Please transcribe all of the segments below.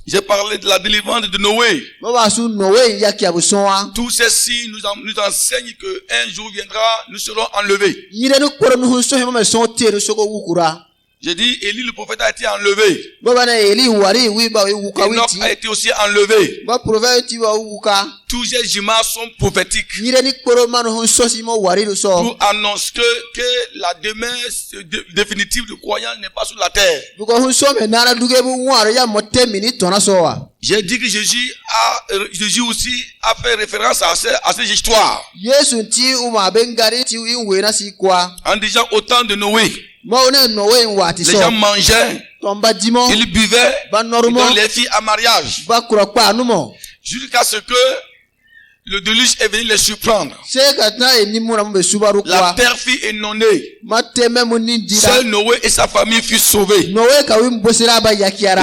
J'ai parlé de la délivrance de Noé. Tous ces signes nous enseignent qu'un jour viendra, nous serons enlevés. J'ai dit, Élie le prophète a été enlevé. Enoch a été aussi enlevé. Tous ces images sont prophétiques. Pour annoncer que la demeure définitive du croyant n'est pas sur la terre. J'ai dit que Jésus aussi a fait référence à ces histoires. En disant au temps de Noé, les gens mangeaient, ils buvaient, ils donnaient les filles à mariage. Jusqu'à ce que le déluge est venu les surprendre. La terre fut inondée. Seul Noé et sa famille furent sauvés. Et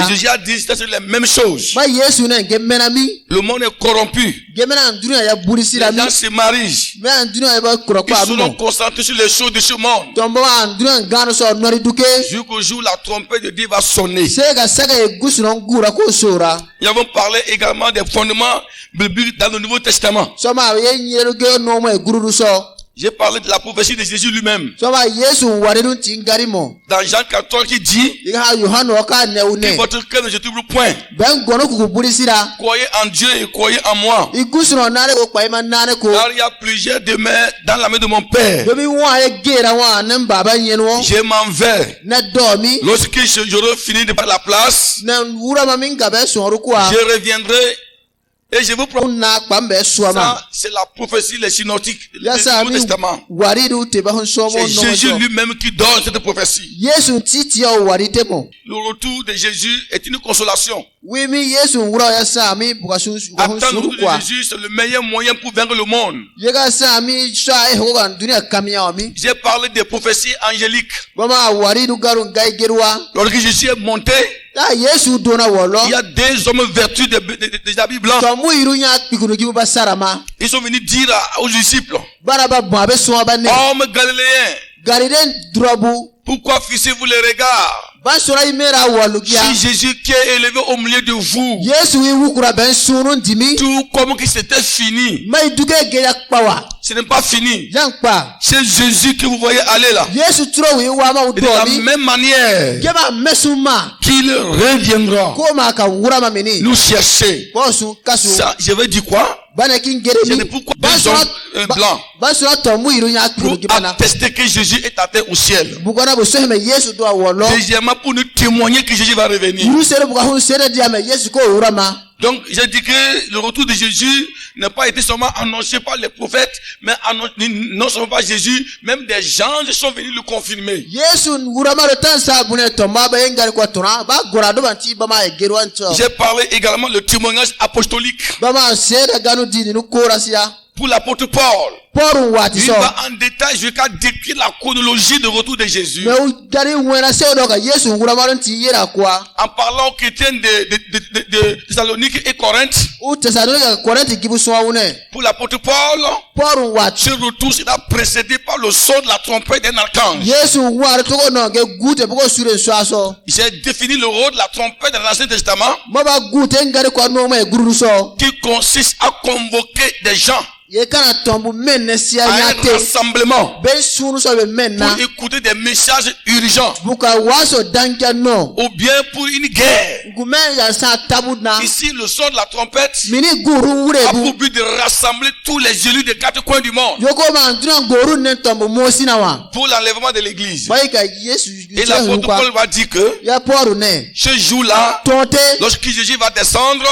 Jésus a dit c'est les mêmes choses. Le monde est corrompu. Les gens se marient. Ils seront concentrés sur les choses de ce monde. Jusqu'au jour où la trompette de Dieu va sonner. Nous avons parlé également des fondements bibliques dans le Nouveau Testament. J'ai parlé de la prophétie de Jésus lui-même. Dans Jean 14 qui dit que votre cœur ne se trouble point. Croyez en Dieu et croyez en moi. Car il y a plusieurs demeures dans la main de mon Père. Je m'en vais. Lorsque j'aurai fini de faire la place, je reviendrai. Et je vous promets, ça, c'est la prophétie, les synoptiques du Nouveau Testament. C'est Jésus lui-même qui donne cette prophétie. Le retour de Jésus est une consolation. Attendre le retour de Jésus, c'est le meilleur moyen pour vaincre le monde. J'ai parlé des prophéties angéliques. Lorsque Jésus est monté, il y a des hommes vertus des habits blancs. Ils sont venus dire aux disciples, hommes galiléens, pourquoi fixez-vous les regards? Si Jésus qui est élevé au milieu de vous, tout comme que c'était fini, ce n'est pas fini. C'est Jésus que vous voyez aller là. Et de la même manière qu'il reviendra nous chercher. Ça, je vais dire quoi? C'est pourquoi des hommes blancs pour attester que Jésus est atteint au ciel. Deuxièmement, pour nous témoigner que Jésus va revenir. Donc, j'ai dit que le retour de Jésus n'a pas été seulement annoncé par les prophètes, mais non seulement par Jésus, même des gens sont venus le confirmer. J'ai parlé également le témoignage apostolique. Pour l'apôtre Paul, il va en détail jusqu'à décrire la chronologie de retour de Jésus. En parlant aux chrétiens de Thessalonique et Corinthe, pour l'apôtre Paul, ce retour sera précédé par le son de la trompette d'un archange. J'ai défini le rôle de la trompette dans l'Ancien Testament, qui consiste à convoquer des gens à un rassemblement pour écouter des messages urgents ou bien pour une guerre. Ici, le son de la trompette a pour but de rassembler tous les élus des quatre coins du monde pour l'enlèvement de l'église. Et l'apôtre Paul va dire que ce jour-là, lorsque Jésus va descendre,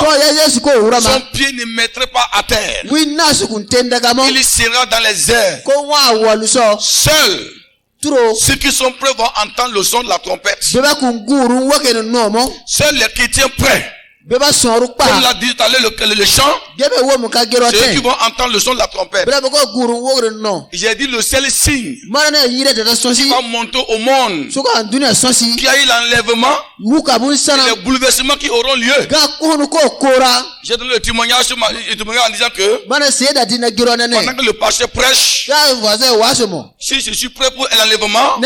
son pied ne mettrait pas à terre. Il sera dans les airs. Seuls ceux qui sont prêts vont entendre le son de la trompette. Seuls les chrétiens prêts, comme l'a dit tout à l'heure le chant, ceux qui vont entendre le son de la trompette. J'ai dit le seul signe qui va monter au monde, qui a eu l'enlèvement et les bouleversements qui auront lieu. J'ai donné le témoignage en disant que pendant que le pasteur prêche, si je suis prêt pour l'enlèvement,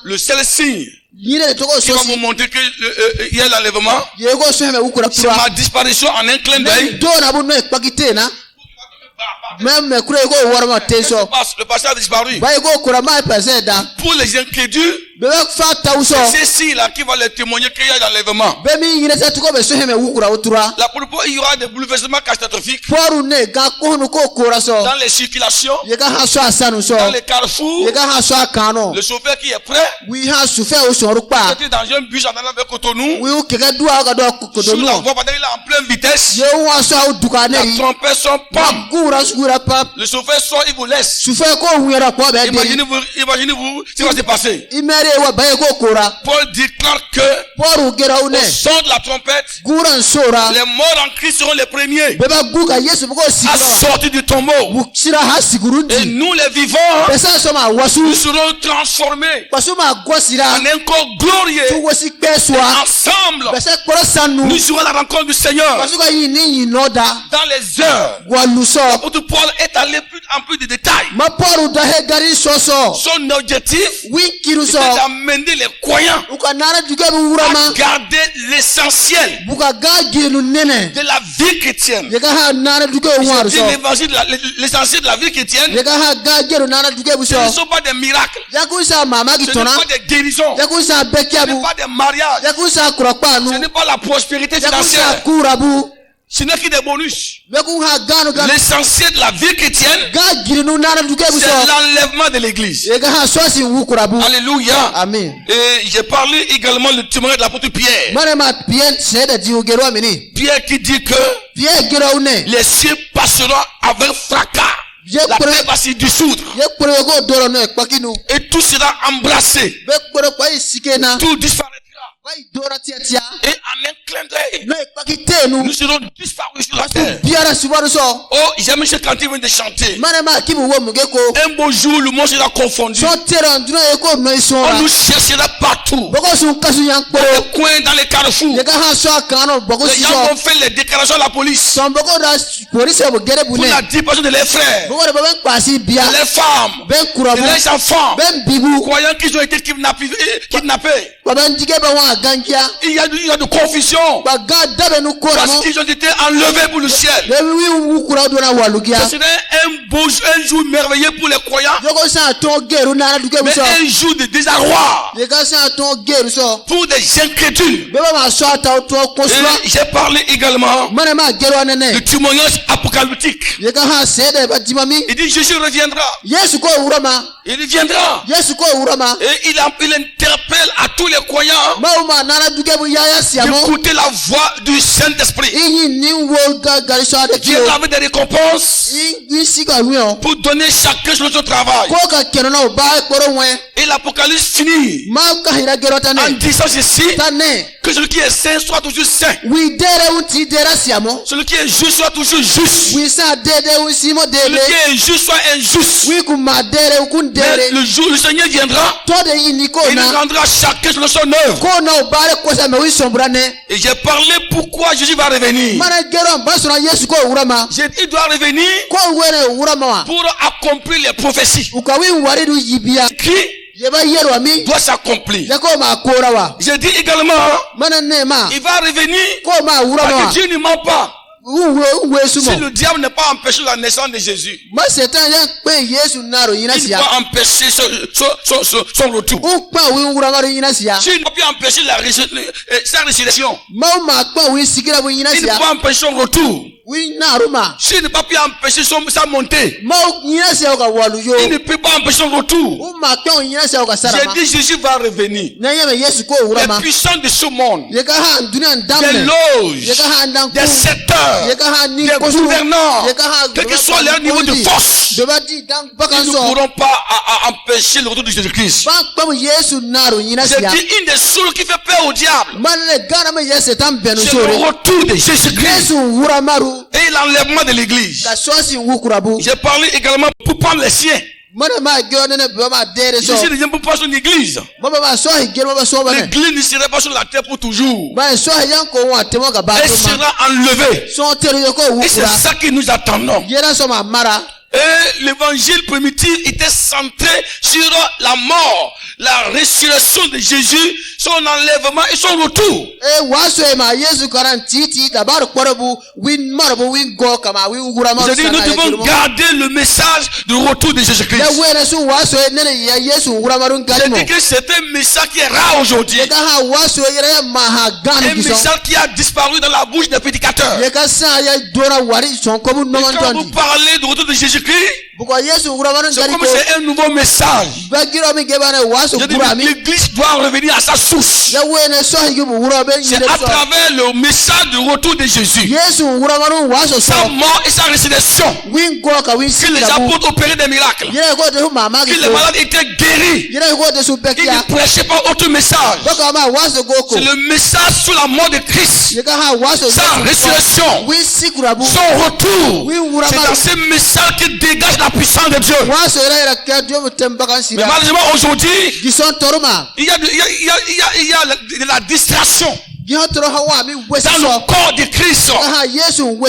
le seul signe Il va vous montrer que il y a l'enlèvement. C'est ma disparition en un clin d'œil. Même le pasteur a disparu. Pour les incrédules, c'est ceci-là qui va les témoigner qu'il y a l'enlèvement. La plupart, il y aura des bouleversements catastrophiques dans les circulations, dans les carrefours. Le chauffeur qui est prêt, était dans un bus en allant vers Cotonou, sur la voie, pendant qu'il est en pleine vitesse, la trompette son pam. Le chauffeur sort, il vous laisse. Imaginez-vous ce qui va se passer. Paul déclare que au son de la trompette, les morts en Christ seront les premiers à sortir du tombeau. Et nous les vivants, nous serons transformés en un corps glorieux. Et ensemble, nous serons à la rencontre du Seigneur. Dans les heures, l'apôtre Paul est allé en plus de détails. Son objectif, c'est d'amener les croyants à garder l'essentiel de la vie chrétienne. L'essentiel de la vie chrétienne, ce ne sont pas des miracles, ce ne sont pas des guérisons, ce ne sont pas des mariages, ce n'est pas la prospérité financière, ce n'est que des bonus. L'essentiel de la vie chrétienne, c'est l'enlèvement de l'église. Alléluia. Amen. Et j'ai parlé également le témoignage de l'apôtre Pierre. Pierre qui dit que les cieux passeront avec fracas. La terre va s'y dissoudre. Et tout sera embrassé. Tout disparaîtra. Et en un clin d'œil, nous serons disparus sur la terre. Oh, j'aime ce quand ils viennent de chanter. Un beau jour, le monde sera confondu. On nous cherchera partout. Dans les coins, dans les carrefours. Les gens vont faire les déclarations à la police pour la disparition de leurs frères, de leurs femmes, de leurs enfants, croyant qu'ils ont été kidnappés. Il y a de confusion parce qu'ils ont été enlevés pour le ciel. Ce serait un jour merveilleux pour les croyants, mais un jour de désarroi pour des incrédules. J'ai parlé également du témoignage apocalyptique. Il dit Jésus reviendra. Il viendra et il interpelle à tous les croyants d'écouter la voix du Saint-Esprit. Il viendra avec des récompenses pour donner chacun sur son travail. Et l'Apocalypse finit en disant ceci, que celui qui est saint soit toujours saint. Celui qui est juste soit toujours juste. Celui qui est injuste soit injuste. Mais le jour où le Seigneur viendra, il rendra chacun sur son œuvre. Et j'ai parlé pourquoi Jésus va revenir. Il doit revenir pour accomplir les prophéties qui doit s'accomplir. J'ai dit également, il va revenir parce que Dieu ne ment pas. Si le diable n'a pas empêché la naissance de Jésus, il ne va empêcher son retour. S'il n'a pas empêché sa résurrection, il ne va pas empêcher son retour. S'il ne peut pas empêcher sa montée, il ne peut pas empêcher son retour. J'ai dit Jésus va revenir. Les puissants de ce monde, des loges, des secteurs, des gouvernants, quel que soit leur niveau de force, ils ne pourront pas empêcher le retour de Jésus-Christ. J'ai dit une des choses qui fait peur au diable, c'est le retour de Jésus-Christ et l'enlèvement de l'église. J'ai parlé également pour prendre les siens. Jésus ne vient pas son église. L'église ne sera pas sur la terre pour toujours. Elle sera enlevée. Et c'est ça que nous attendons. Et l'évangile primitif était centré sur la mort, la résurrection de Jésus, son enlèvement et son retour. Je dis, nous devons garder le message du retour de Jésus-Christ. Je dis que c'est un message qui est rare aujourd'hui. Un message qui a disparu dans la bouche des prédicateurs. Et quand vous parlez du retour de Jésus-Christ, c'est comme c'est un nouveau message. L'église doit revenir à sa source. C'est à travers le message du retour de Jésus, sa mort et sa résurrection, que les apôtres opéraient des miracles, que les malades étaient guéris. Ils ne prêchaient pas autre message. C'est le message sur la mort de Christ, sa résurrection, son retour. C'est dans ce message qui dégage la puissance de Dieu. Mais malheureusement aujourd'hui, il y a de la distraction dans le corps de Christ.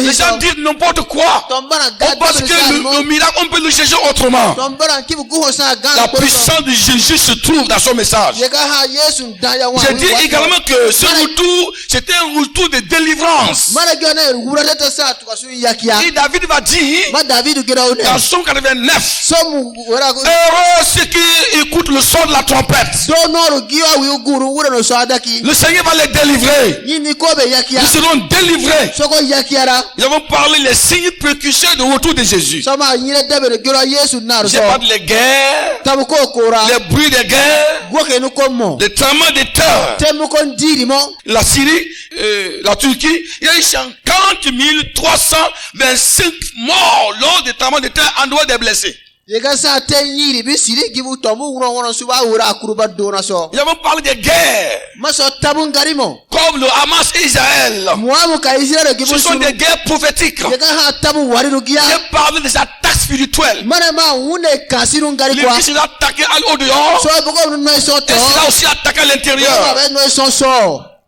Les gens disent n'importe quoi. Parce que le miracle, on peut le chercher autrement. La puissance de Jésus se trouve dans son message. J'ai dit également que ce retour, c'était un retour de délivrance. Et David va dire dans Psaume 89, heureux ceux qui écoutent le son de la trompette. Le Seigneur va les délivrer. Nous serons délivrés. Nous avons parlé des signes précurseurs du retour de Jésus. J'ai parlé des guerres, les bruits des guerres, les tremblements de terre. La Syrie, la Turquie, il y a eu 50 325 morts lors des tremblements de terre en dehors des blessés. Nous avons parlé des guerres comme le Hamas et Israël. Ce sont des guerres prophétiques. J'ai parlé des attaques spirituelles. L'Église est attaquée au dehors et sera aussi attaquée à l'intérieur.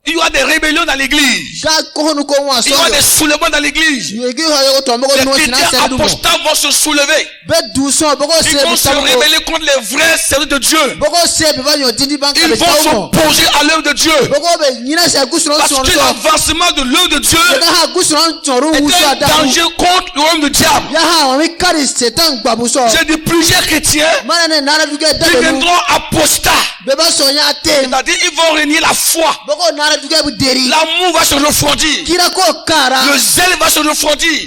Il y aura des rébellions dans l'église. Il y aura des soulèvements dans l'église. Les chrétiens apostats vont se soulever. Ils vont se rébeller contre les vrais serviteurs de Dieu. Ils vont s'opposer à l'œuvre de Dieu. Parce que l'avancement de l'œuvre de Dieu est un danger contre le royaume du diable. J'ai dit plusieurs chrétiens deviendront apostats. C'est-à-dire ils vont renier la foi. L'amour va se refroidir. Le zèle va se refroidir.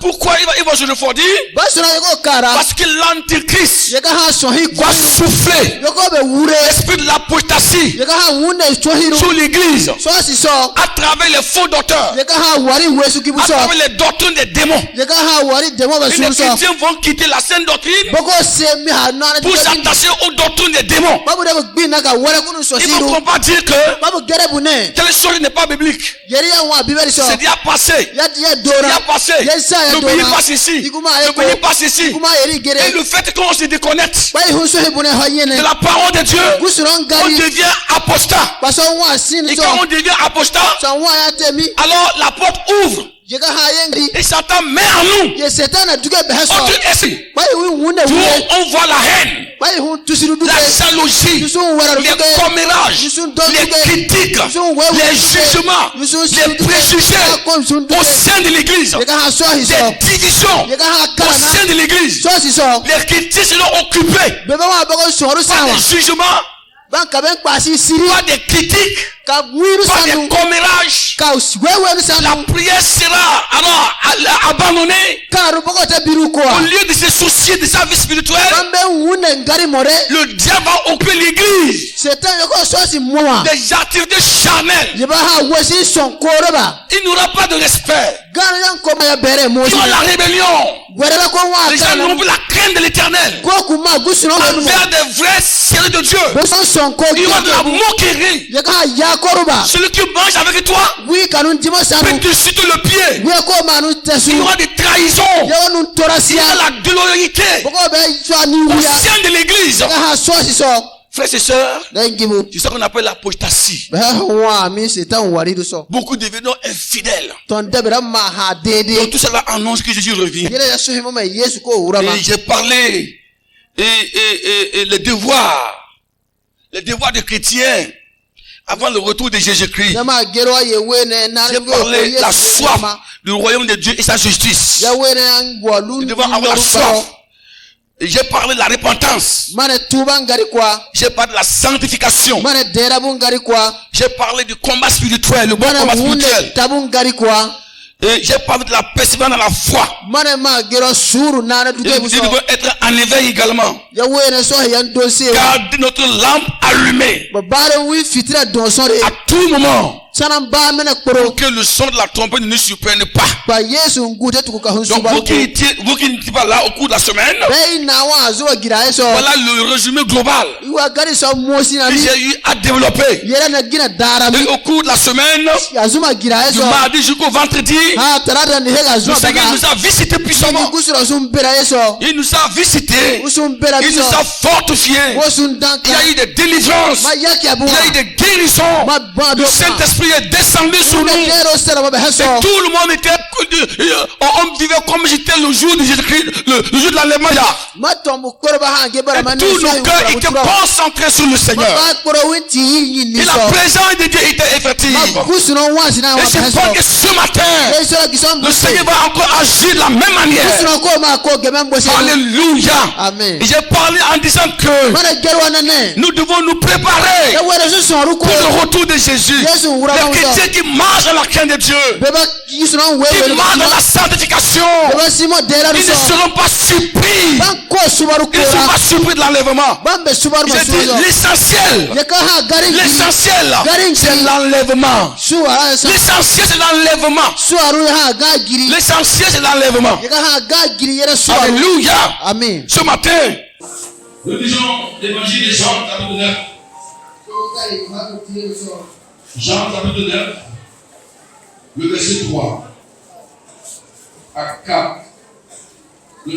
Pourquoi il va se refroidir? Parce que l'antichrist va souffler l'esprit de l'apostasie sur l'église à travers les faux docteurs, à travers les doctrines des démons. Et les chrétiens vont quitter la saine doctrine pour s'attacher aux doctrines des démons. Ils ne vont pas dire que telle chose n'est pas biblique. C'est déjà passé. Le pays passe ici. Le pays passe ici. Et le fait qu'on se déconnecte de la parole de Dieu, on devient apostat. Et quand on devient apostat, alors la porte ouvre. Et Satan met en nous autre esprit. On voit la haine, la jalousie, les commérages, les critiques, les jugements, les préjugés au sein de l'église, des divisions au sein de l'église. Les critiques seront occupés par des jugements, pas des critiques, pas des commérages. La prière sera alors abandonnée. Au lieu de se soucier de sa vie spirituelle, le diable va occuper l'église des activités charnelles. Il n'aura pas de respect. Il y aura la rébellion. Les gens n'auront plus la crainte de l'éternel envers des vrais serviteurs de Dieu. Il y aura de la moquerie. Celui qui mange avec toi peut te chuter le pied. Il y aura des trahisons. Il y aura la déloyauté au sein de l'église. Frères et sœurs, c'est ça qu'on appelle l'apostasie. Beaucoup deviennent infidèles. Donc tout cela annonce que Jésus revient. Et j'ai parlé et les devoirs des chrétiens avant le retour de Jésus-Christ. J'ai parlé de la soif du royaume de Dieu et sa justice. Nous devons avoir la soif. J'ai parlé de la repentance. J'ai parlé de la sanctification. J'ai parlé du combat spirituel, le bon combat spirituel. Et j'ai parlé de la persévérance dans la foi. Nous devons être en éveil également. Garder notre lampe allumée. À tout moment. Pour que le son de la trompette ne nous surprenne pas. Donc vous qui n'étiez pas là au cours de la semaine, voilà le résumé global que j'ai eu à développer. Et au cours de la semaine, du mardi jusqu'au vendredi, le Seigneur nous a visités puissamment. Il nous a visités. Il nous a fortifiés. Il y a eu des délivrances. Il y a eu des guérisons. Le Saint-Esprit est descendu sur nous. Et tout le monde était, on vivait comme j'étais le jour de Jésus-Christ, le jour de l'enlèvement. Et tous nos cœurs étaient concentrés sur le Seigneur. Et la présence de Dieu était effective. Et je pense que ce matin, le Seigneur va encore agir de la même manière. Alléluia. Amen. Et j'ai parlé en disant que nous devons nous préparer pour le retour de Jésus. Les chrétiens qui marchent dans la crainte de Dieu, qui marchent dans la sanctification, ils ne seront pas surpris. Ils ne seront pas surpris de l'enlèvement. J'ai dit l'essentiel, c'est l'enlèvement. L'essentiel, c'est l'enlèvement. L'essentiel, c'est l'enlèvement. Alléluia. Amen. Ce matin, nous disons l'évangile de Jean, chapitre 9. Jean, chapitre 9, le verset 3 à 4.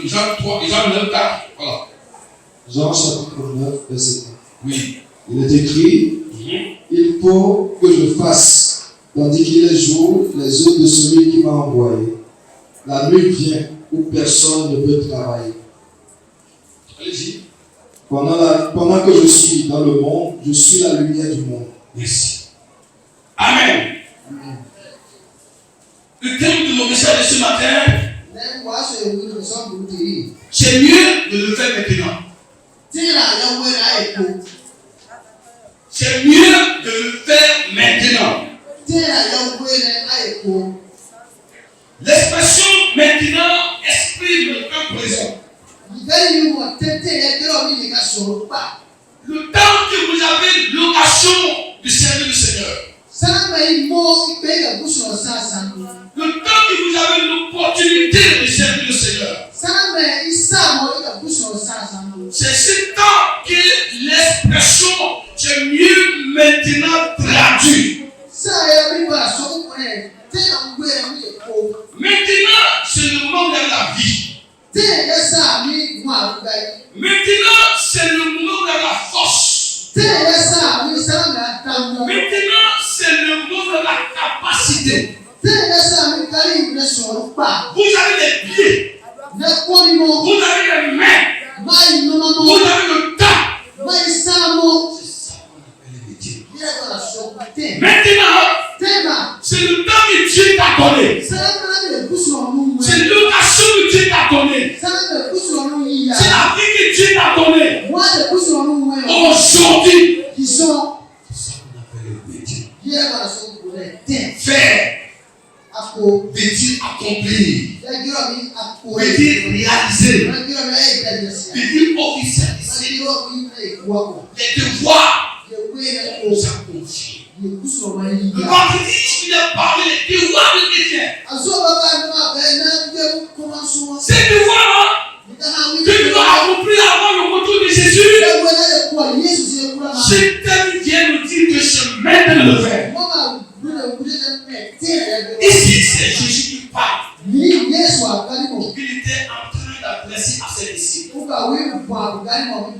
Jean 9, 4. Voilà. Jean, chapitre 9, verset 4. Oui. Il est écrit, il faut que je fasse, tandis qu'il est jour, les œuvres de celui qui m'a envoyé. La nuit vient où personne ne peut travailler. Allez-y. Pendant que je suis dans le monde, je suis la lumière du monde. Merci. Amen. Amen. Le thème de mon message de ce matin, c'est mieux de le faire maintenant. C'est mieux de le faire maintenant. L'expression maintenant exprime le temps présent. Le temps que vous avez l'occasion de servir le Seigneur. Le temps que vous avez l'opportunité de servir le Seigneur. C'est ce temps que l'expression c'est mieux maintenant traduit. Maintenant, c'est le moment de la vie. Maintenant, c'est le moment de la force. Maintenant, c'est le moment de la capacité. Vous avez des pieds. Vous avez des mains. Vous avez le temps. C'est ça qu'on appelle le métier. Maintenant, c'est le temps que Dieu t'a donné. C'est l'occasion que Dieu t'a donné. C'est la vie que Dieu t'a donnée. Aujourd'hui, c'est ça qu'on appelle le métier. Faire. Veut-il accomplir? Veut-il réaliser? Veut-il officialiser? Les devoirs qu'on nous a confiés. Le vendredi, il a parlé des devoirs de chrétien. Ces devoirs que tu dois accomplir avant le retour de Jésus. Je t'aime bien nous dire que c'est maintenant le faire. Ici, c'est Jésus qui parle. Il était en train d'adresser à ses disciples.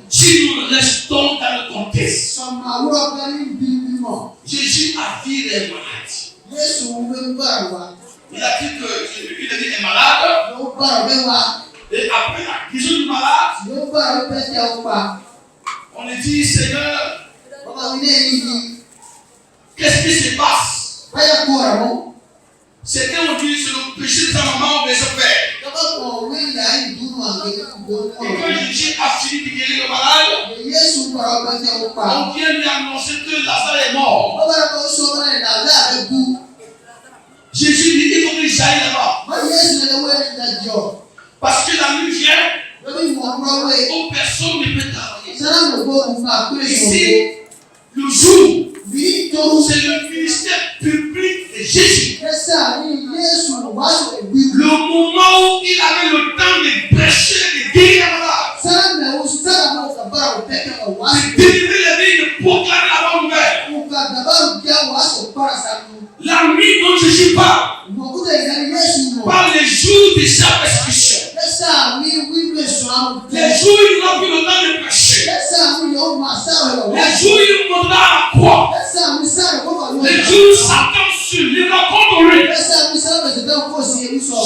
Si nous restons dans le contexte, Jésus a vu les malades. Il a dit que Jésus est malade. Et après la guérison du malade, on lui dit, Seigneur, qu'est-ce qui se passe? C'est qu'on dit c'est le péché de sa maman ou de son père. Et quand Jésus a fini de guérir le malade, on vient lui annoncer que Lazare est mort. Jésus dit il faut qu'il j'aille là-bas. Parce que la nuit vient où personne ne peut travailler. Ici, le jour, c'est le ministère public de Jésus. Le moment où il avait le temps de prêcher, de guérir la malade, de délivrer les vies, de proclamer la bonne nouvelle. La nuit dont Jésus parle les jours de sa persécution. Les jours où il n'a plus le temps de prêcher. Les jours où il monta à la croix. Les jours où Satan se lèvera contre lui.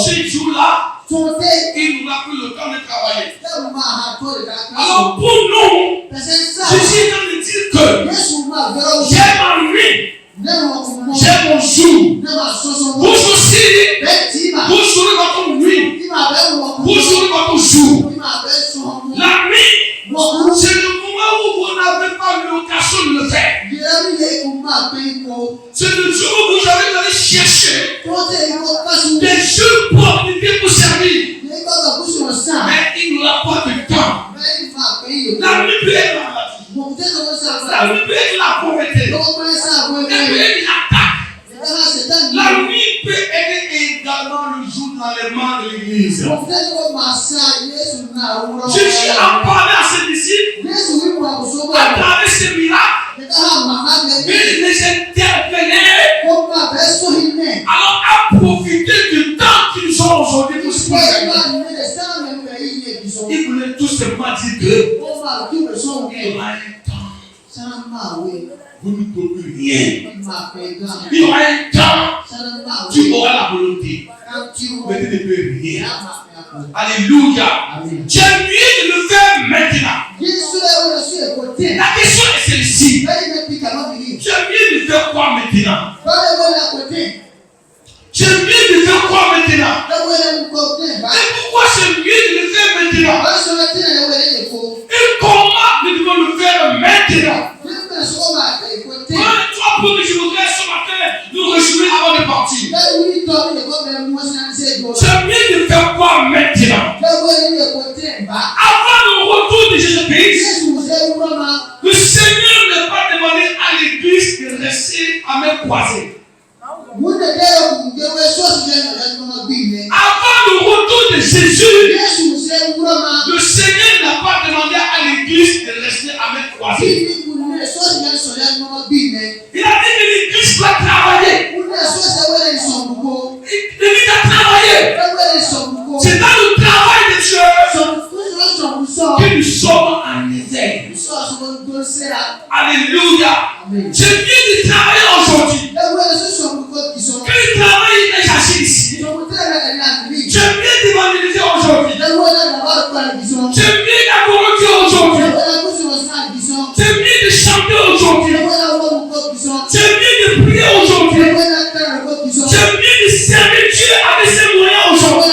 Ces jours-là, il n'aura plus le temps de travailler. Alors pour nous, Jésus est en train de dire que j'ai ma nuit, j'ai mon jour. Vous aussi, vous jouez votre nuit. Vous jouez votre jour. La nuit, c'est le moment où vous n'avez pas l'occasion de le faire. C'est le jour où vous avez d'aller chercher des jeux pour vous servir. Mais il n'aura pas de temps. La nuit peut être maladie. La nuit peut être la pauvreté. Elle peut être l'attaque. La nuit peut être également le jour d'enlèvement de l'église. Jésus a parlé à ses disciples à travers ces miracles. Il les interpellait. Alors à profiter du temps qu'ils ont aujourd'hui pour se faire. Ils voulaient tout simplement dire que il y aura un temps. Vous ne pouvez plus rien. Il y aura un temps. Tu auras la volonté. Mais tu ne peux rien. Alléluia. Tu es mieux de le faire maintenant. La question est celle-ci. Tu es mieux de faire quoi maintenant? Tu es mieux de faire quoi maintenant? Et pourquoi c'est mieux de le faire maintenant? Et comment nous devons le faire maintenant? Toi, pour que je voudrais ce matin nous réjouir avant de partir. C'est mieux de faire quoi maintenant? Avant le retour de Jésus-Christ, le Seigneur n'a pas demandé à l'église de rester à main croisée. Avant le retour de Jésus, le Seigneur n'a pas demandé à l'église de rester à main croisée. Il a dit que l'église doit travailler. L'église doit travailler. C'est dans le travail de Dieu que nous sommes en éveil. Alléluia. C'est mieux de travailler aujourd'hui que de travailler l'exercice ici. C'est mieux d'évangéliser aujourd'hui. C'est mieux d'accrocher aujourd'hui. C'est mieux de chanter aujourd'hui. C'est mieux de prier aujourd'hui. C'est mieux de servir Dieu avec ses moyens aujourd'hui.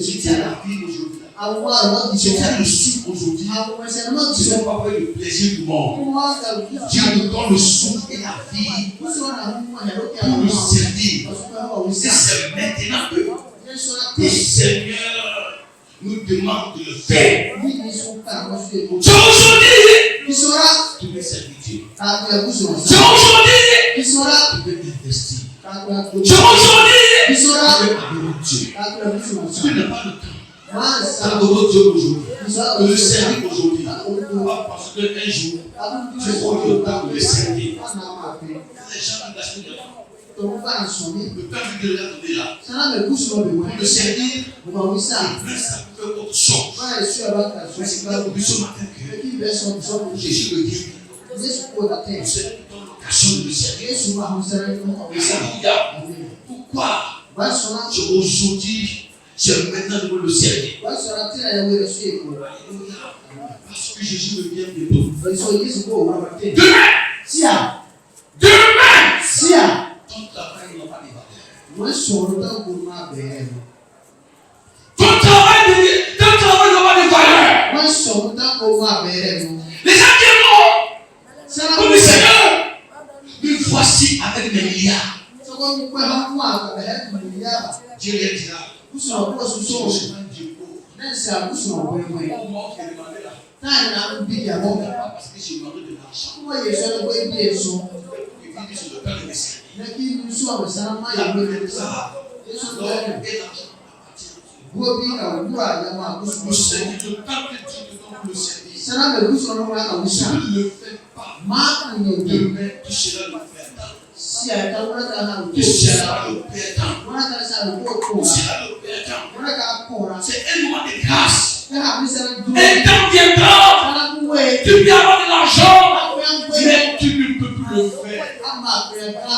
C'était à la vie aujourd'hui. C'était le souffle aujourd'hui. Ce n'est pas le plaisir du monde. Dieu nous donne le souffle et la vie pour nous servir. Et c'est maintenant que le Seigneur nous demande de le faire. C'est aujourd'hui. Tu peux servir Dieu. C'est aujourd'hui. Tu peux investir. C'est aujourd'hui. Tu peux adorer Dieu. Tu n'as pas le temps. Adorer Dieu aujourd'hui. De le servir aujourd'hui. Parce qu'un jour, tu auras le temps de le servir. Les gens ont Le temps de regarder là. Pour le servir, plus ça peut faire autre chose. Mais c'est là où ce matin que Jésus le dit. Nous sommes dans l'occasion de le servir. Alléluia. Pourquoi? Aujourd'hui, c'est maintenant de le servir. Alléluia. Parce que Jésus me vient bientôt. Demain! Demain! Ton travail n'a pas de valeur. Ton travail n'a pas de valeur. Les gens qui sont comme le Seigneur, me voici avec mes milliards. Dieu les dira. Je ne suis pas Dieu pauvre. Parce que j'ai demandé de l'argent. Il sur le plan de mes le Seigneur, le temps que Dieu te donne pour le service. Si tu ne le fais pas, demain tu seras le perdant. Tu seras le perdant. C'est un moment de grâce. Un temps viendra. Tu peux avoir de l'argent, mais tu ne peux plus le faire.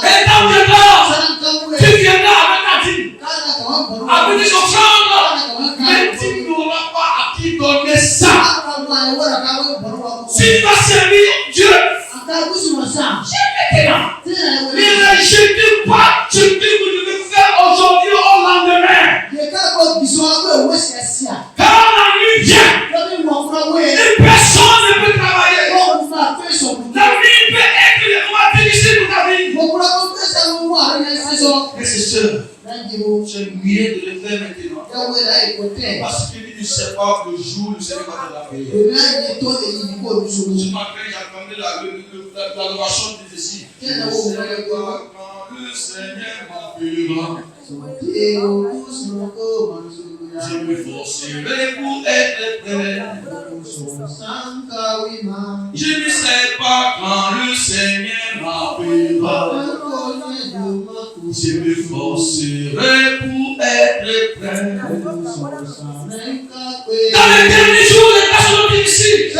Un temps viendra. Tu viendras avec ta dîme, avec des offrandes, mais tu n'auras pas à qui donner ça. Si tu vas servir Dieu, ne jetez pas ce que vous devez faire aujourd'hui au lendemain. Car la nuit vient. Et personne ne peut travailler. La nuit peut être le moment difficile pour ta vie. Mes sœurs, c'est mieux de le faire maintenant. Parce que tu ne sais pas le jour où le Seigneur va te l'appeler. Ce matin, j'attendais l'adoration de Jésus. Le Seigneur m'appellera. Je me forcerai pour être prêt. Je ne sais pas quand le Seigneur m'appellera. Je me forcerai pour être prêt. Dans les derniers jours, les personnes difficiles, il y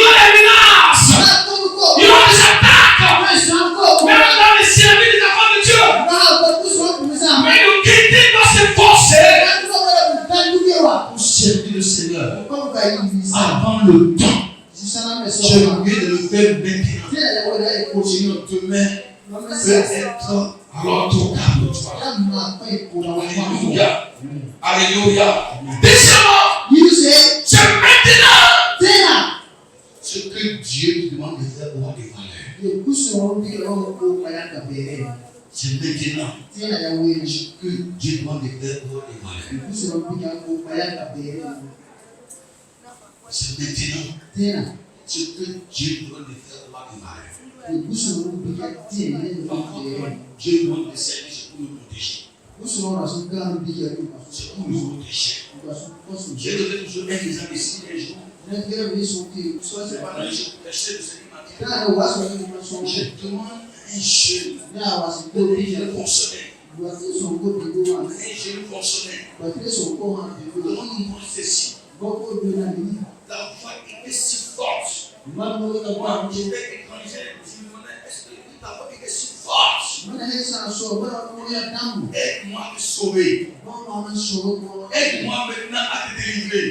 aura des menaces, il y aura des attaques, même dans les services des enfants de Dieu. Mais nous quitter doit s'efforcer pour servir le Seigneur avant le temps. J'ai oublié de le faire maintenant. Sinon, demain peut être retardable. Alléluia. Alléluia. Deuxièmement, c'est maintenant ce que Dieu te demande de faire pour avoir des valeurs. C'est maintenant ce que Dieu demande de faire pour avoir des valeurs. C'est maintenant ce que Dieu demande de faire pour avoir des valeurs. Dieu demande de servir pour nous protéger. C'est pour nous protéger. J'ai donné toujours un exemple ici un jour. Je demande un jeune fonctionnaire. Un jeune fonctionnaire. Demande-moi ceci. La voix était si forte. J'étais étranger. Je me demandais, est-ce que ta voix était si forte? Aide-moi à me sauver. Aide-moi maintenant à te délivrer.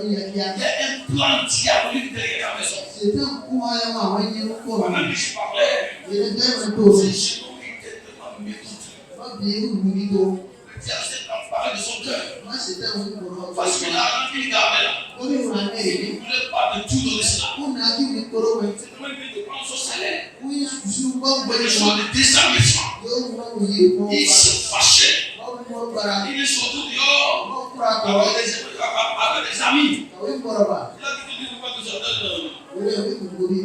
Il y a un plan diabolique derrière la maison. Pendant que je parlais, c'est chez nous qui était tellement médité. Le diable s'est emparé de son cœur. Parce que l'argent qu'il gardait là, il ne voulait pas de tout donner cela. C'est même de prendre son salaire. Le jour de 200 000 francs. Il se fâchait. Il est sorti dehors avec des amis. Il a dit que tu ne pas besoin.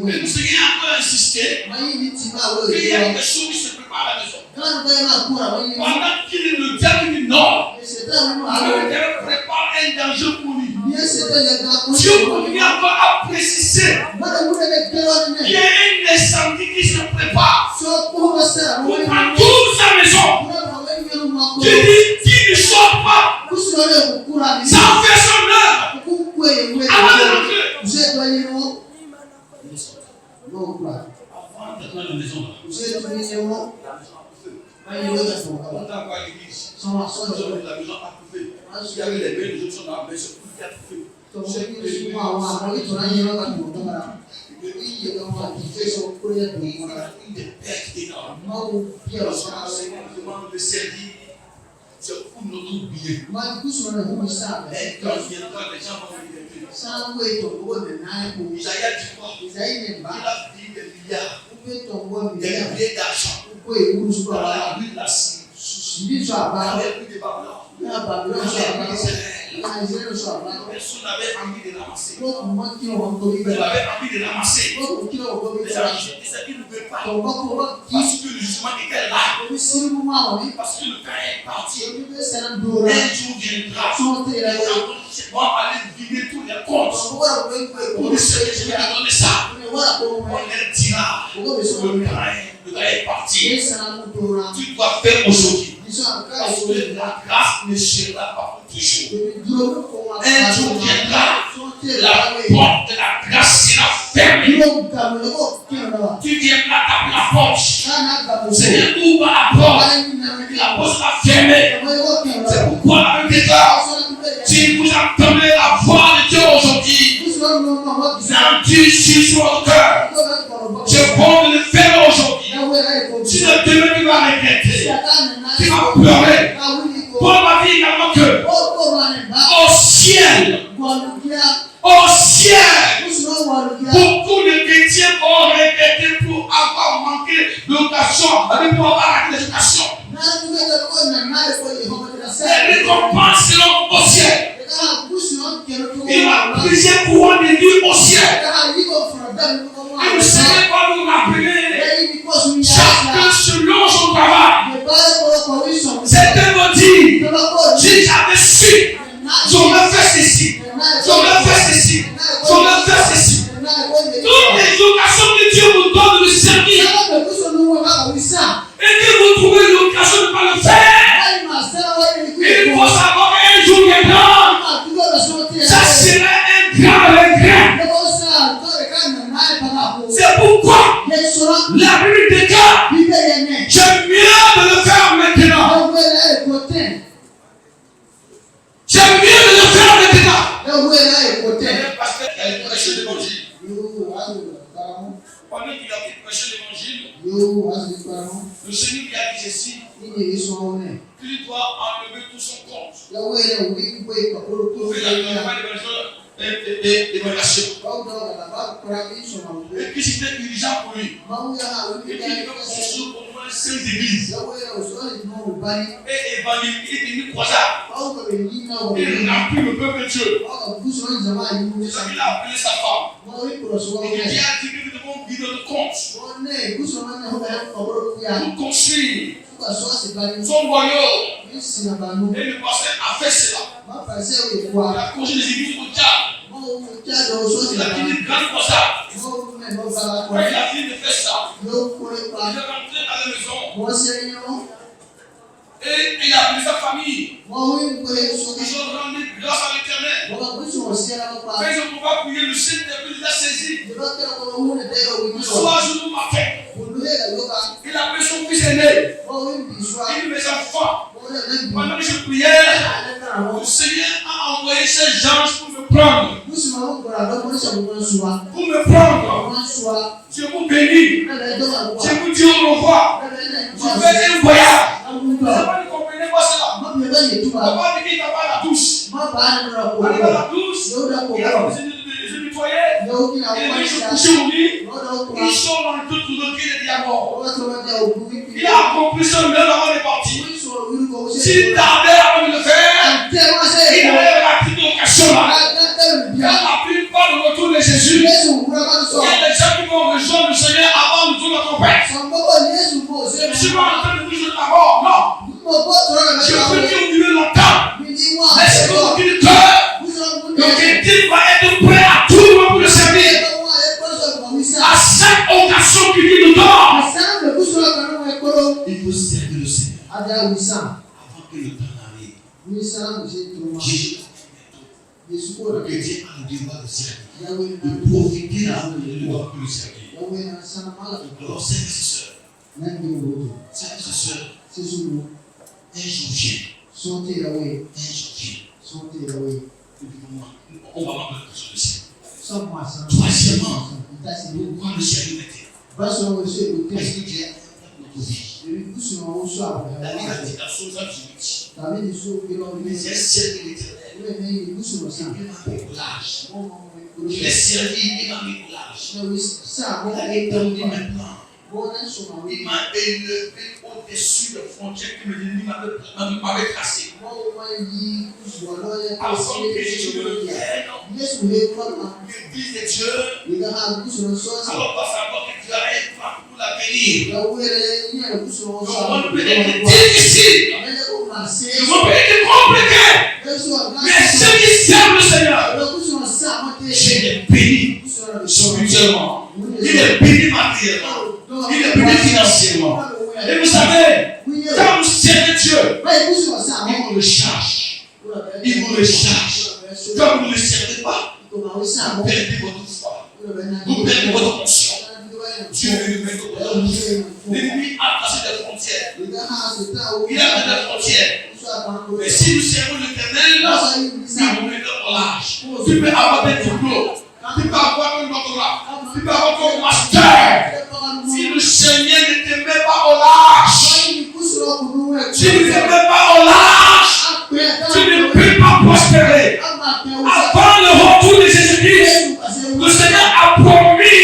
Mais le Seigneur a encore insisté. Il y a quelque chose qui se prépare à la maison. Pendant qu'il le diable dit non. Le diable prépare un danger pour lui. Dieu continue encore à préciser qu'il y a un incendie qui se prépare pour prendre toute sa maison. Qui dit qu'il ne sort pas sans faire son œuvre avant de rentrer. Avant d'être dans la maison. La maison a coupé. Il y avait les belles gens dans la maison qui a coupé. De servir, c'est pour notre bien. Quand viendra, les gens vont venir. Isaïe dit quoi? Il a dit des milliards, des milliers d'argent. La Bible l'a signé. Avec des Babylone. Personne n'avait envie de ramasser. Personne n'avait envie de ramasser. Il ne veut pas. Parce que le jugement était là. Parce que le temps est parti. Un jour viendra. Les gens vont aller vider tous les comptes. Pour dire que je vais te donner ça. On leur dira. Le temps est parti. Tu dois faire aujourd'hui. Parce que la grâce ne sera pas pour toujours. Un jour viendra, la porte de la grâce sera fermée. Tu viendras taper la porte. Seigneur, ouvre la porte. La porte sera fermée. C'est pourquoi la Bible déclare, si vous entendez la voix de Dieu aujourd'hui, n'endurcissez sur votre cœur. C'est bon de le faire aujourd'hui. Sinon demain tu vas regretter. Tu vas pleurer. Paul m'a dit également que au ciel, beaucoup de chrétiens ont regretté pour avoir manqué l'occasion, pour avoir la l'éducation. Les récompenses seront au ciel. Il va briser couronne de vie au ciel. Et vous savez pas nous rappeler chacun selon son travail. Certains vont dire, si j'avais su, j'aurais fait ceci, j'aurais fait ceci, j'aurais fait ceci. Toutes les occasions que Dieu vous donne de servir et que vous trouvez l'occasion de ne pas le faire, il faut savoir qu'un jour viendra, ça sera un grand regret. C'est pourquoi la Bible déclare, j'aime mieux de le faire maintenant. J'aime mieux de le faire maintenant. Parce qu'elle prêchait l'évangile. Pendant qu'il a prêché l'évangile, le Seigneur lui a dit ceci. Il doit enlever tout son compte. Pour faire la campagne d'évaluation. Et puis c'était urgent pour lui. Et puis il veut construire au moins 5 églises. Et évangéliser une croisade. Il remplit le peuple de Dieu. C'est ça qu'il a appelé sa femme. Et Dieu a dit que nous devons vider le compte. Pour construire son royaume. Et le pasteur a fait cela. Il a construit des églises au Tchad. Il a dit des grandes croisades. Quand il a fini de faire ça, il est rentré à la maison. Et il a appelé sa famille. Ils ont rendu grâce à l'Éternel. Quand ils ont pouvoir prier, le Saint-Esprit les a saisis. Le soir, jour, matin, il a appelé son fils aîné. Il dit, mes enfants, pendant que je priais, le Seigneur a envoyé ses anges pour me prendre. Pour me prendre. Je vous bénis. Je vous dis au revoir. Je fais un voyage. Vous ne comprenez pas cela. Papa dit qu'il n'a pas la douche. Arrivé à la douche, il a besoin de nettoyer. Et il se couche au lit. Il sort dans le tout le cri de diamant. Il a accompli son œuvre avant de partir. S'il tardait avant de le faire, il avait la petite occasion là. Quand la plupart de retour de Jésus, il y a des gens qui vont rejoindre le Seigneur avant de tout notre Père. Je ne suis pas en train de vous dire la mort, non. Je peux dire au milieu longtemps. Mais c'est pour qu'il cœur. Donc il que le temps n'arrive. Jésus le chrétien a le devoir de servir, de profiter de l'heure que le servir. Alors, frères et sœurs, un jour vient. On va voir la question du ciel. Troisièmement, pourquoi le ciel était? Parce que Dieu a notre vie. La Bible a dit dans Sourate 8, c'est un ciel éternel. Il m'a mis au large. Il est servi, il m'a mis au large. Il a étendu maintenant. Il m'a élevé au-dessus des frontières que l'ennemi m'avait tracées. Avant que je le vienne, l'église de Dieu, alors pas savoir que Dieu a un plan pour l'avenir. Le monde peut être difficile, le monde peut être compliqué, mais ceux qui servent le Seigneur, Dieu est béni spirituellement, il est béni matériellement. Il est béni financièrement. Et vous savez, quand vous servez Dieu, il vous le charge. Il vous le charge. Quand vous ne le servez pas, vous perdez votre foi. Vous perdez votre conscience. Dieu veut nous mettre au delà. L'ennemi a passé des frontières. Il a mis des frontières. Mais si nous servons l'Éternel, il nous met au large. Tu peux avoir des diplômes. Tu peux avoir un doctorat. Tu peux avoir ton master. Si le Seigneur ne te met pas au large, tu ne te mets pas au large, tu ne peux pas prospérer. Avant le retour de Jésus-Christ, le Seigneur a promis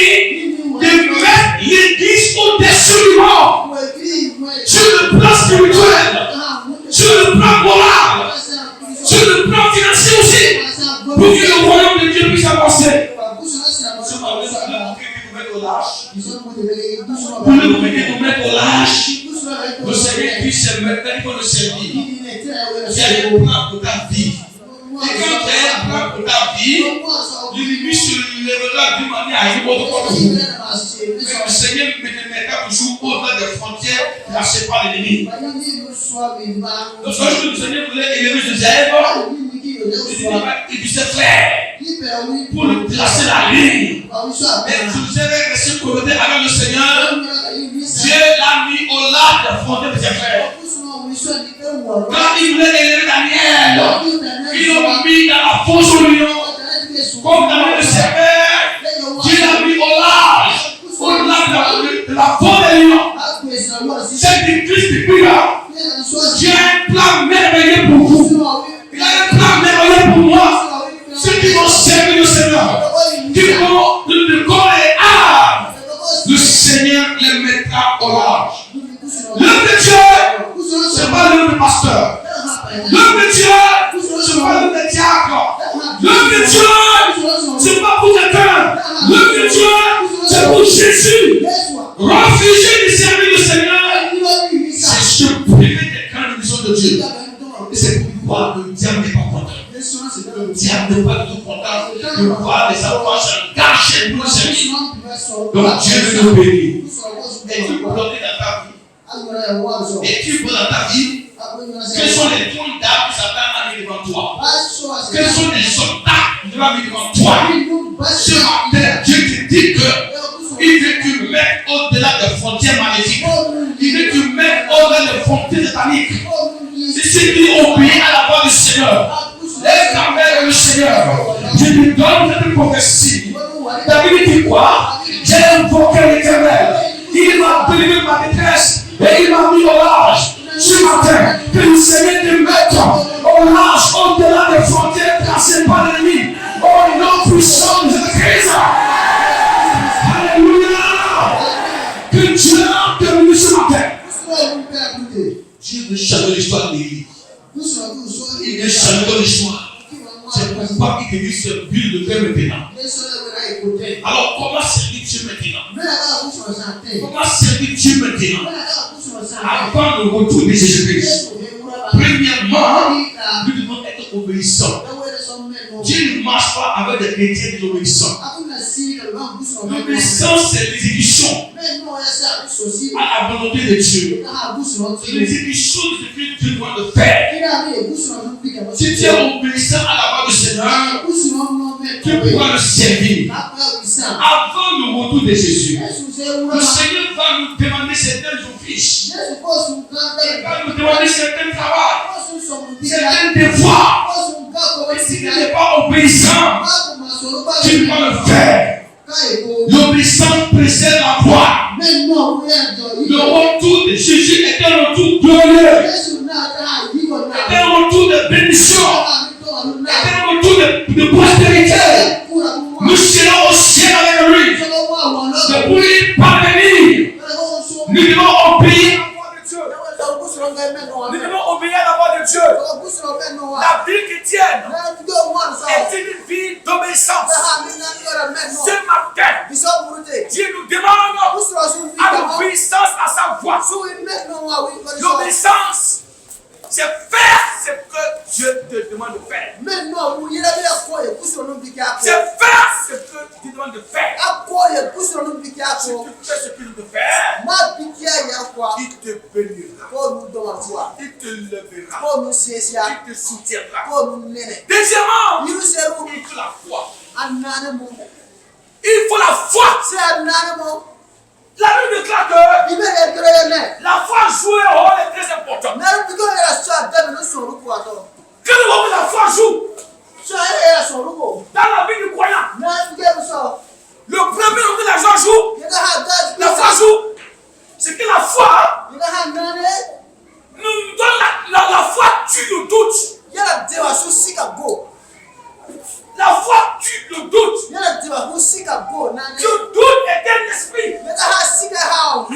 de mettre l'église au-dessus du monde, sur le plan spirituel, sur le plan moral, sur le plan financier aussi, pour que le royaume de Dieu puisse avancer. Vous ne pouvez vous mettre au large. Le Seigneur puisse se mettre, il faut le servir. Il y a des plans pour ta vie. Et quand tu as un plan pour ta vie, l'ennemi se lèvera d'une manière à une autre. Mais le Seigneur me mettra toujours au-delà des frontières tracées par l'ennemi. Donc, quand le Seigneur voulait élever Joseph, il puisse faire pour le tracer la ligne. Et Joseph est resté connecté avec le Seigneur. Dieu l'a mis au large des frontières de ses frères. Quand il voulait élever Daniel, ils l'ont mis dans la fosse au lion. Comme Daniel le servait, Dieu l'a mis au large de la fosse des lions. Cette église depuis là, Dieu a un plan merveilleux pour vous. Il a un plan merveilleux pour moi. Ceux qui vont servir le Seigneur, qui vont de corps et âme, le Seigneur les mettra au large. L'œuvre de Dieu, ce n'est pas l'œuvre de pasteur. L'œuvre de Dieu, ce n'est pas l'œuvre de diacre. L'œuvre de Dieu, ce n'est pas pour quelqu'un. L'œuvre de Dieu, c'est pour Jésus. Refuser de servir le Seigneur, c'est se priver des grandes missions de Dieu. Et c'est pourquoi le diable n'est pas content. Le diable n'est pas du tout content de voir les enfants s'engager pour le servir. Donc Dieu veut nous bénir. Et tu bloques dans ta vie. Et tu vois dans ta vie, quels sont les troncs d'arbres que Satan a mis devant toi? Quels sont les soldats qu'il a mis devant toi? Ce matin, Dieu te dit qu'il veut que tu mettes au-delà des frontières maléfiques. Il veut que tu mettes au-delà des frontières sataniques. Si tu obéis à la voix du Seigneur, lève ta main vers le Seigneur. Je lui donne cette prophétie. David dit quoi? J'ai invoqué l'Éternel. Il m'a délivré de ma détresse et il m'a mis au large. Ce matin, que le Seigneur te mette au large, au-delà des frontières tracées par l'ennemi. Au nom puissant de Christ. Alléluia. Que Dieu te bénisse ce matin. Dieu veut changer l'histoire de l'Église. Il veut changer ton histoire. C'est pourquoi il te dit ce but de faire maintenant. Alors comment servir Dieu maintenant? Comment servir Dieu maintenant? Avant le retour de Jésus-Christ. Premièrement, nous devons être obéissants. Dieu ne marche pas avec des chrétiens désobéissants. L'obéissance, c'est l'exécution. à la volonté de Dieu. Il dit quelque chose que tu dois le faire. Si tu es obéissant à la voix du Seigneur, tu pourras le servir. Avant le retour de Jésus, le Seigneur va nous demander certains offices. Il va nous demander certains travaux, certains devoirs. Et si tu n'es pas obéissant, tu dois le faire. L'obéissance précède la foi. Le retour de Jésus est un retour glorieux, est un retour de bénédiction, est un retour de prospérité. Nous serons au ciel avec lui. Mais pour y parvenir, nous devons obéir. Nous devons obéir à la voix de Dieu. La vie chrétienne est une vie d'obéissance. Ce matin, Dieu nous demande à l'obéissance à sa voix. L'obéissance, c'est faire ce que Dieu te demande de faire. C'est faire ce que tu demandes de faire. Si tu fais ce qu'il te fait, il te bénira. Il te lèvera. Il te soutiendra. Deuxièmement, il faut la foi. Il faut la foi. La Bible déclare que la foi joue un rôle très important. Quel rôle la foi joue dans la vie du croyant? Le premier rôle que la foi joue, c'est que la foi nous donne la foi tue le doute. La foi tue le doute. Le doute est un esprit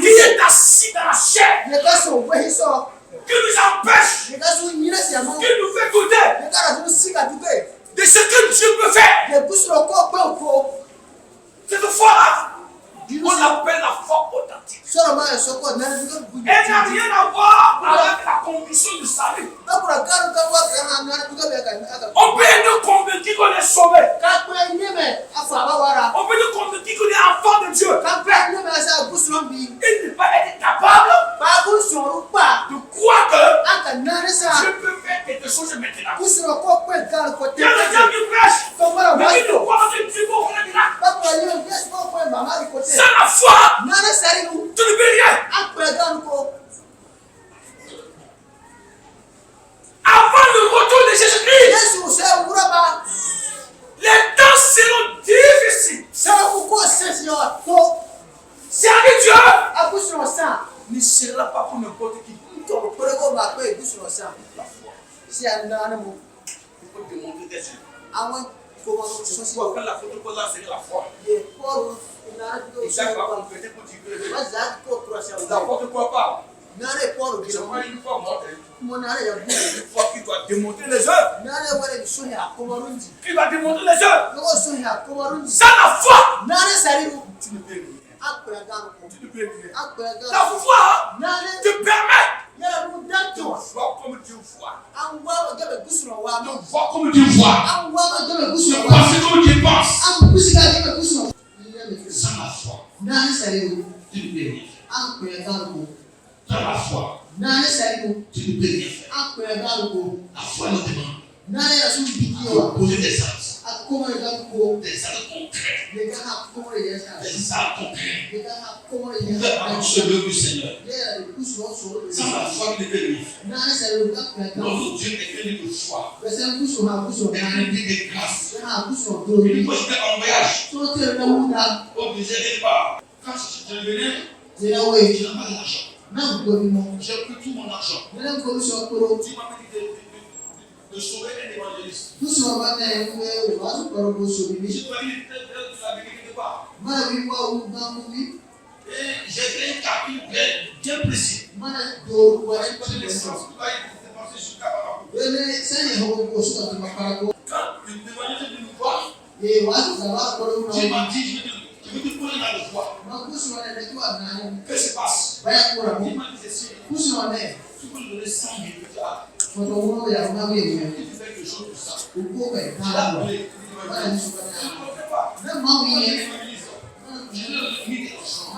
qui est assis dans la chair, qui nous empêche, qui nous fait douter de ce que Dieu peut faire. Cette foi-là, on l'appelle la foi authentique. Elle n'a rien à voir avec la conviction du salut. On peut être convaincu qu'on est sauvé. On peut être convaincu qu'on est enfant de Dieu. Il ne peut pas être capable de croire que Dieu peut faire quelque chose maintenant. Il y a des gens qui prêchent, mais ils ne croient pas que Dieu peut faire des miracles. Sans la foi, tu ne peux rien. Avant le retour de Jésus-Christ, les temps seront difficiles. Servir Dieu ne sera pas pour n'importe qui. La foi. Il faut démontrer des yeux. Quand la photo là, c'est la foi. Et chaque fois qu'on peut dire pour dire que la foi ne croit pas. C'est pas une foi morte. Une foi qui doit démontrer les œuvres. Qui va démontrer les œuvres. Sans la foi, tu ne peux rien. Tu ne peux rien. La foi te permet de voir comme Dieu voit. De voir comme Dieu voit. De penser comme Dieu pense. Sans la foi, tu ne peux rien. Dans la foi, tu ne peux rien faire. La foi nous demande de poser des actes. Des actes concrets. Des actes concrets. Pour faire avancer l'œuvre du Seigneur. Sans la foi, tu ne peux rien faire. Notre Dieu est un Dieu de foi. Est un Dieu de grâce. Il faut être en voyage. Obligé de part. Quand je venais, je n'ai pas d'argent. J'ai pris tout mon argent. Tu m'as dit de sauver un évangéliste. Je dois dire la vérité pas. Et j'ai fait un calcul bien précis. Quand une évangéliste de nous voir, tu m'as dit je vais te poser dans le foie. Qu'est-ce qui se passe? Il m'a dit ceci. Tu peux lui donner 100 000 dollars. Tu fais quelque chose de ça. Je l'ai appelé. Je ne peux pas. Je l'ai mis dans le champ.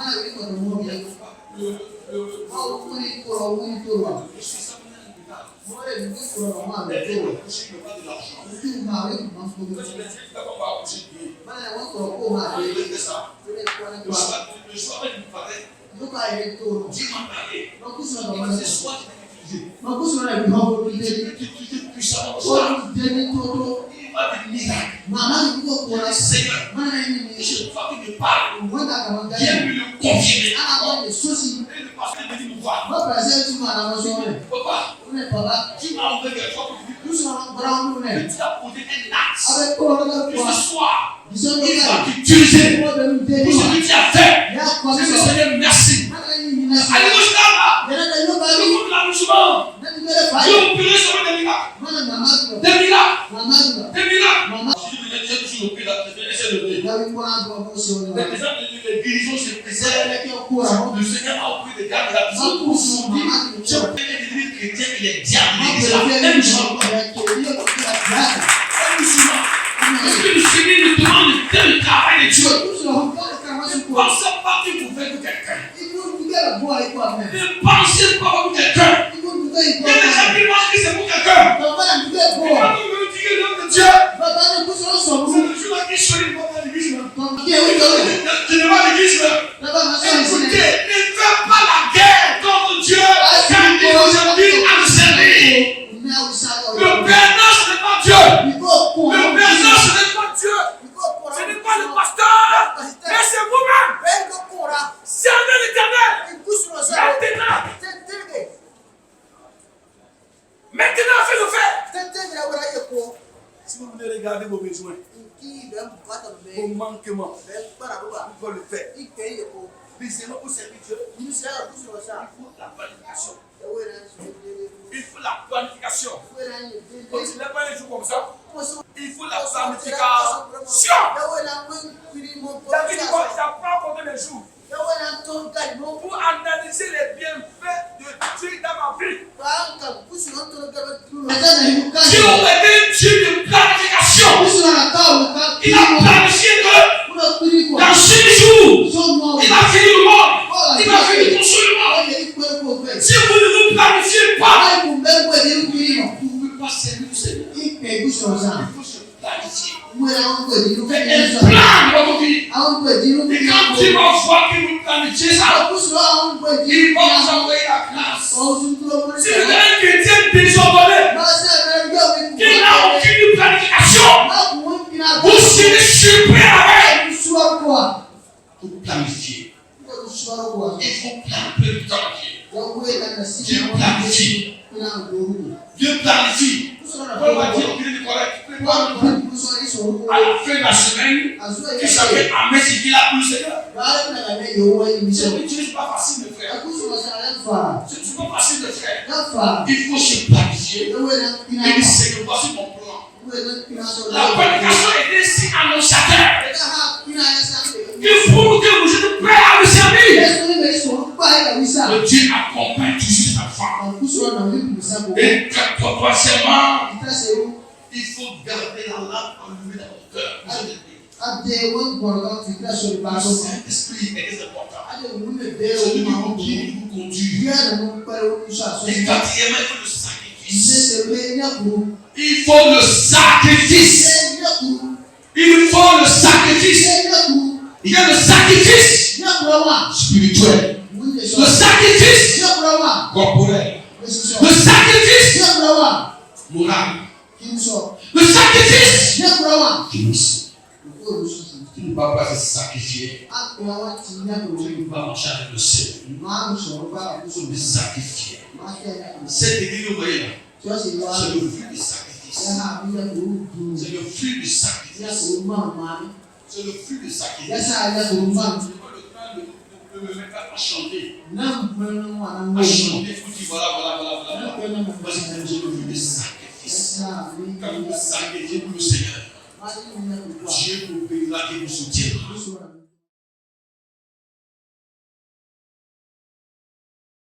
Dieu nous bénira et nous soutiendra.